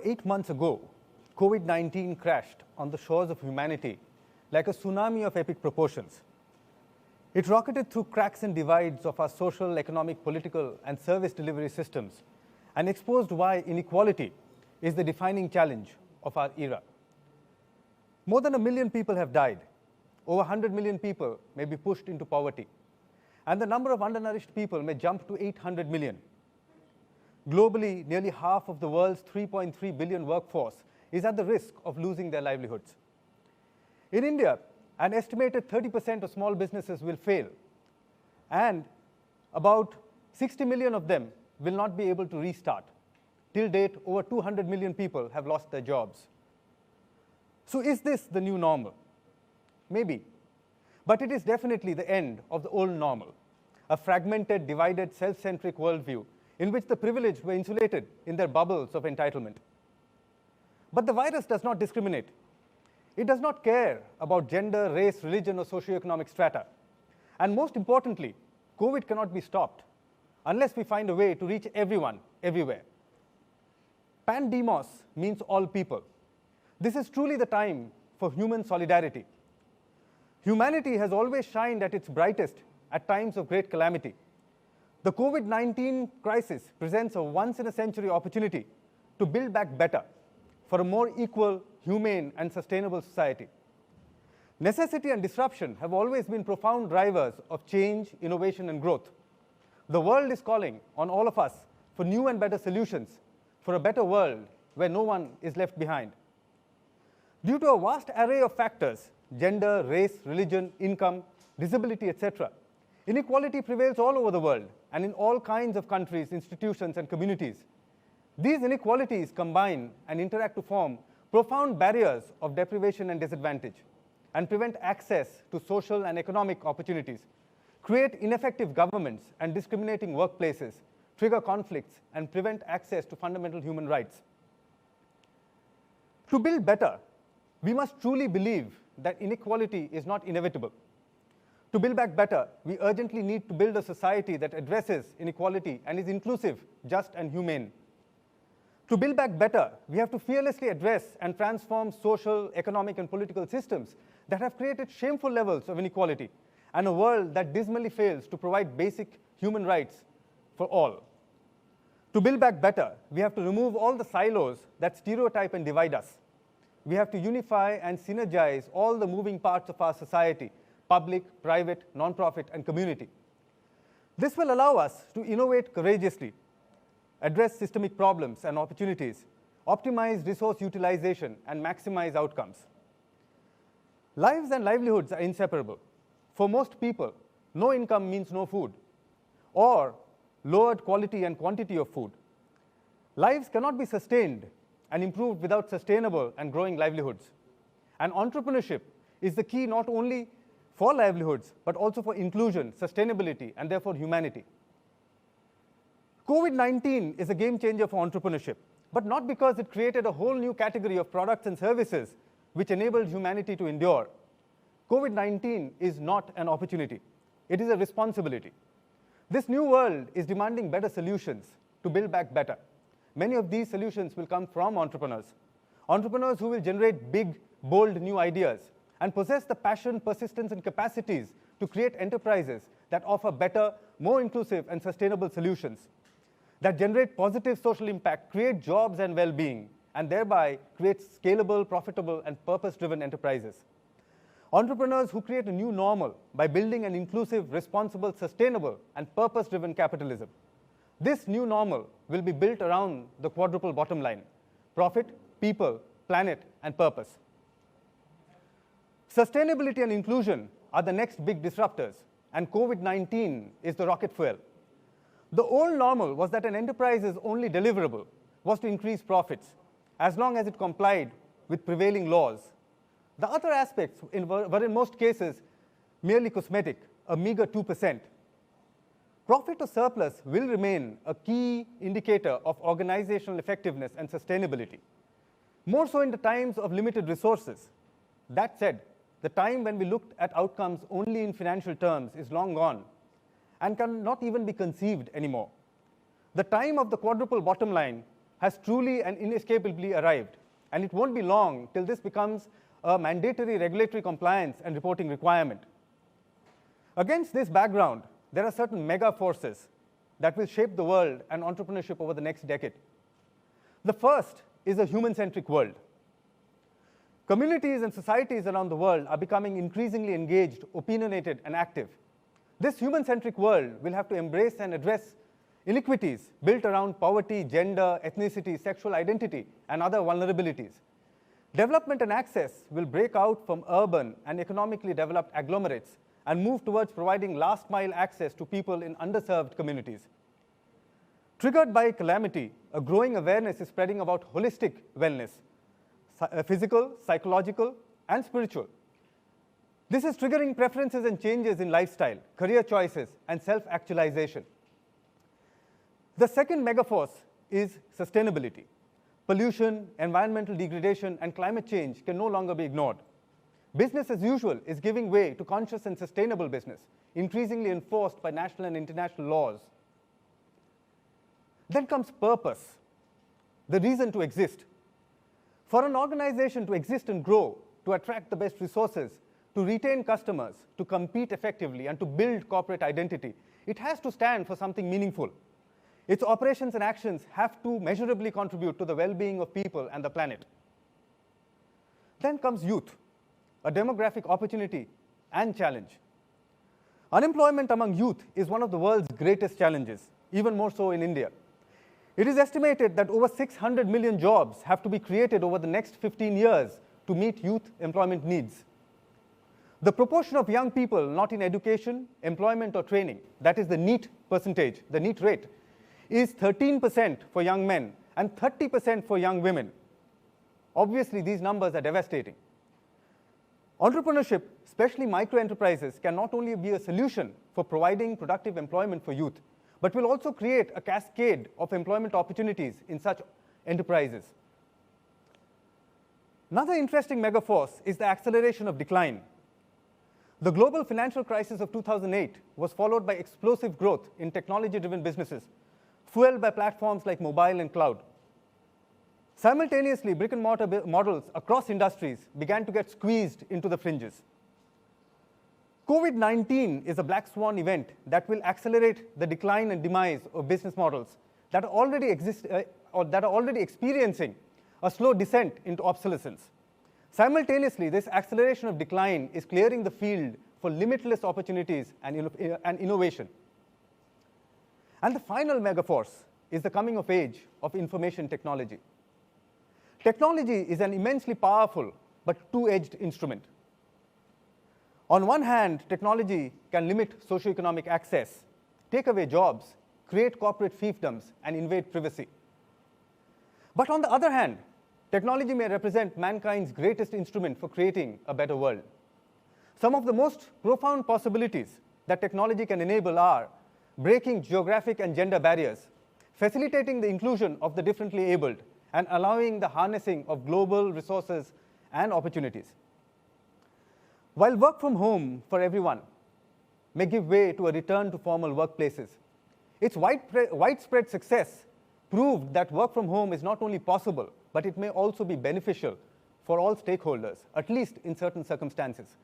8 months ago, COVID-19 crashed on the shores of humanity like a tsunami of epic proportions. It rocketed through cracks and divides of our social, economic, political, and service delivery systems and exposed why inequality is the defining challenge of our era. More than 1 million people have died. Over 100 million people may be pushed into poverty. And the number of undernourished people may jump to 800 million. Globally, nearly half of the world's 3.3 billion workforce is at the risk of losing their livelihoods. In India, an estimated 30% of small businesses will fail, and about 60 million of them will not be able to restart. Till date, over 200 million people have lost their jobs. So is this the new normal? Maybe. But it is definitely the end of the old normal, a fragmented, divided, self-centric worldview in which the privileged were insulated in their bubbles of entitlement. But the virus does not discriminate. It does not care about gender, race, religion, or socioeconomic strata. And most importantly, COVID cannot be stopped unless we find a way to reach everyone, everywhere. Pandemos means all people. This is truly the time for human solidarity. Humanity has always shined at its brightest at times of great calamity. The COVID-19 crisis presents a once-in-a-century opportunity to build back better for a more equal, humane, and sustainable society. Necessity and disruption have always been profound drivers of change, innovation, and growth. The world is calling on all of us for new and better solutions for a better world where no one is left behind. Due to a vast array of factors, gender, race, religion, income, disability, etc., inequality prevails all over the world and in all kinds of countries, institutions, and communities. These inequalities combine and interact to form profound barriers of deprivation and disadvantage, and prevent access to social and economic opportunities, create ineffective governments and discriminating workplaces, trigger conflicts, and prevent access to fundamental human rights. To build better, we must truly believe that inequality is not inevitable. To build back better, we urgently need to build a society that addresses inequality and is inclusive, just, and humane. To build back better, we have to fearlessly address and transform social, economic, and political systems that have created shameful levels of inequality and a world that dismally fails to provide basic human rights for all. To build back better, we have to remove all the silos that stereotype and divide us. We have to unify and synergize all the moving parts of our society, public, private, nonprofit, and community. This will allow us to innovate courageously, address systemic problems and opportunities, optimize resource utilization, and maximize outcomes. Lives and livelihoods are inseparable. For most people, no income means no food, or lowered quality and quantity of food. Lives cannot be sustained and improved without sustainable and growing livelihoods. And entrepreneurship is the key not only for livelihoods, but also for inclusion, sustainability, and therefore humanity. COVID-19 is a game changer for entrepreneurship, but not because it created a whole new category of products and services which enabled humanity to endure. COVID-19 is not an opportunity. It is a responsibility. This new world is demanding better solutions to build back better. Many of these solutions will come from entrepreneurs. Entrepreneurs who will generate big, bold new ideas and possess the passion, persistence, and capacities to create enterprises that offer better, more inclusive, and sustainable solutions, that generate positive social impact, create jobs and well-being, and thereby create scalable, profitable, and purpose-driven enterprises. Entrepreneurs who create a new normal by building an inclusive, responsible, sustainable, and purpose-driven capitalism. This new normal will be built around the quadruple bottom line: profit, people, planet, and purpose. Sustainability and inclusion are the next big disruptors, and COVID-19 is the rocket fuel. The old normal was that an enterprise's only deliverable was to increase profits, as long as it complied with prevailing laws. The other aspects were in most cases merely cosmetic, a meager 2%. Profit or surplus will remain a key indicator of organizational effectiveness and sustainability, more so in the times of limited resources. That said, the time when we looked at outcomes only in financial terms is long gone and cannot even be conceived anymore. The time of the quadruple bottom line has truly and inescapably arrived, and it won't be long till this becomes a mandatory regulatory compliance and reporting requirement. Against this background, there are certain mega forces that will shape the world and entrepreneurship over the next decade. The first is a human-centric world. Communities and societies around the world are becoming increasingly engaged, opinionated, and active. This human-centric world will have to embrace and address inequities built around poverty, gender, ethnicity, sexual identity, and other vulnerabilities. Development and access will break out from urban and economically developed agglomerates and move towards providing last-mile access to people in underserved communities. Triggered by calamity, a growing awareness is spreading about holistic wellness, physical, psychological, and spiritual. This is triggering preferences and changes in lifestyle, career choices, and self-actualization. The second megaforce is sustainability. Pollution, environmental degradation, and climate change can no longer be ignored. Business as usual is giving way to conscious and sustainable business, increasingly enforced by national and international laws. Then comes purpose, the reason to exist. For an organization to exist and grow, to attract the best resources, to retain customers, to compete effectively, and to build corporate identity, it has to stand for something meaningful. Its operations and actions have to measurably contribute to the well-being of people and the planet. Then comes youth, a demographic opportunity and challenge. Unemployment among youth is one of the world's greatest challenges, even more so in India. It is estimated that over 600 million jobs have to be created over the next 15 years to meet youth employment needs. The proportion of young people not in education, employment, or training, that is the NEET percentage, the NEET rate, is 13% for young men and 30% for young women. Obviously, these numbers are devastating. Entrepreneurship, especially micro-enterprises, can not only be a solution for providing productive employment for youth, but will also create a cascade of employment opportunities in such enterprises. Another interesting megaforce is the acceleration of decline. The global financial crisis of 2008 was followed by explosive growth in technology-driven businesses, fueled by platforms like mobile and cloud. Simultaneously, brick-and-mortar models across industries began to get squeezed into the fringes. COVID-19 is a black swan event that will accelerate the decline and demise of business models that are already experiencing a slow descent into obsolescence. Simultaneously, this acceleration of decline is clearing the field for limitless opportunities and innovation. And the final megaforce is the coming of age of information technology. Technology is an immensely powerful but two-edged instrument. On one hand, technology can limit socioeconomic access, take away jobs, create corporate fiefdoms, and invade privacy. But on the other hand, technology may represent mankind's greatest instrument for creating a better world. Some of the most profound possibilities that technology can enable are breaking geographic and gender barriers, facilitating the inclusion of the differently abled, and allowing the harnessing of global resources and opportunities. While work from home for everyone may give way to a return to formal workplaces, its widespread success proved that work from home is not only possible, but it may also be beneficial for all stakeholders, at least in certain circumstances.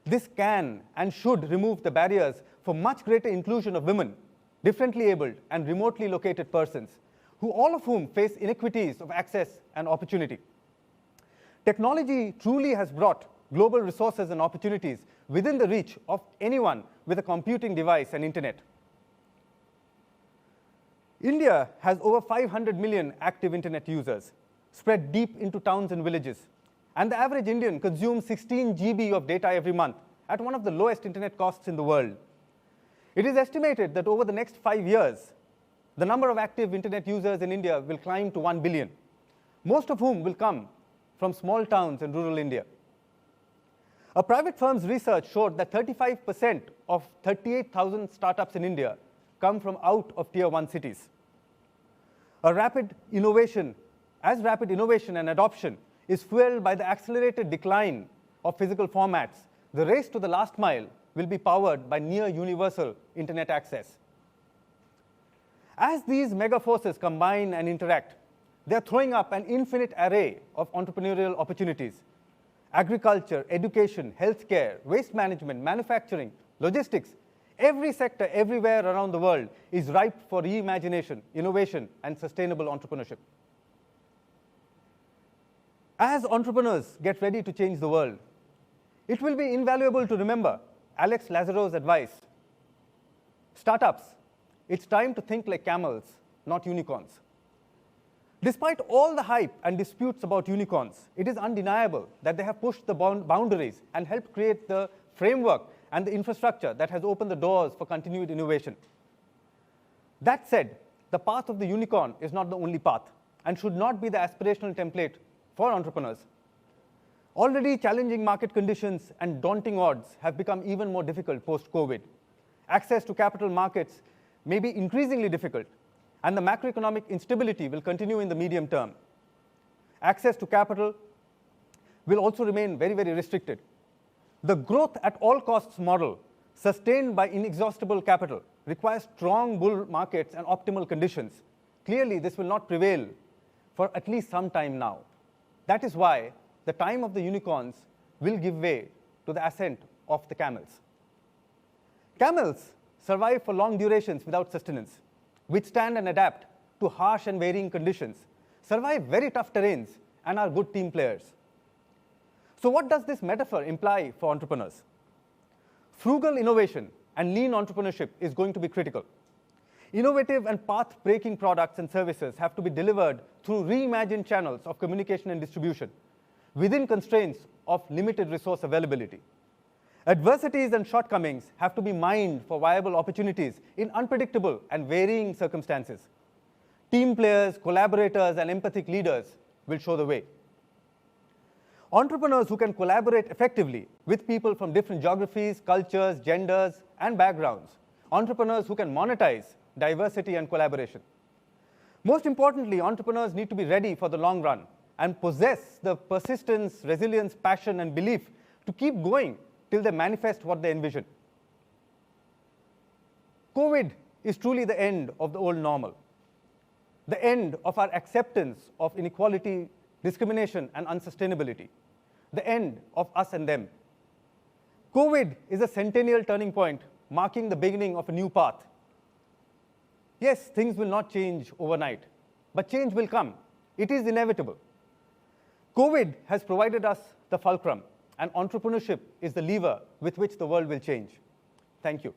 This can and should remove the barriers for much greater inclusion of women, differently abled, and remotely located persons, all of whom face inequities of access and opportunity. Technology truly has brought global resources and opportunities within the reach of anyone with a computing device and internet. India has over 500 million active internet users, spread deep into towns and villages, and the average Indian consumes 16 GB of data every month at one of the lowest internet costs in the world. It is estimated that over the next 5 years, the number of active internet users in India will climb to 1 billion, most of whom will come from small towns in rural India. A private firm's research showed that 35% of 38,000 startups in India come from out of tier 1 cities. Rapid innovation and adoption is fueled by the accelerated decline of physical formats. The race to the last mile will be powered by near universal internet access. As these mega forces combine and interact, They are throwing up an infinite array of entrepreneurial opportunities. Agriculture, education, healthcare, waste management, manufacturing, logistics, every sector everywhere around the world is ripe for reimagination, innovation, and sustainable entrepreneurship. As entrepreneurs get ready to change the world, it will be invaluable to remember Alex Lazaro's advice. Startups, it's time to think like camels, not unicorns. Despite all the hype and disputes about unicorns, it is undeniable that they have pushed the boundaries and helped create the framework and the infrastructure that has opened the doors for continued innovation. That said, the path of the unicorn is not the only path and should not be the aspirational template for entrepreneurs. Already challenging market conditions and daunting odds have become even more difficult post-COVID. Access to capital markets may be increasingly difficult, and the macroeconomic instability will continue in the medium term. Access to capital will also remain very, very restricted. The growth at all costs model, sustained by inexhaustible capital, requires strong bull markets and optimal conditions. Clearly, this will not prevail for at least some time now. That is why the time of the unicorns will give way to the ascent of the camels. Camels survive for long durations without sustenance, withstand and adapt to harsh and varying conditions, survive very tough terrains, and are good team players. So what does this metaphor imply for entrepreneurs? Frugal innovation and lean entrepreneurship is going to be critical. Innovative and path-breaking products and services have to be delivered through reimagined channels of communication and distribution within constraints of limited resource availability. Adversities and shortcomings have to be mined for viable opportunities in unpredictable and varying circumstances. Team players, collaborators, and empathic leaders will show the way. Entrepreneurs who can collaborate effectively with people from different geographies, cultures, genders, and backgrounds. Entrepreneurs who can monetize diversity and collaboration. Most importantly, entrepreneurs need to be ready for the long run and possess the persistence, resilience, passion, and belief to keep going till they manifest what they envision. COVID is truly the end of the old normal, the end of our acceptance of inequality, discrimination, and unsustainability, the end of us and them. COVID is a centennial turning point, marking the beginning of a new path. Yes, things will not change overnight, but change will come. It is inevitable. COVID has provided us the fulcrum, and entrepreneurship is the lever with which the world will change. Thank you.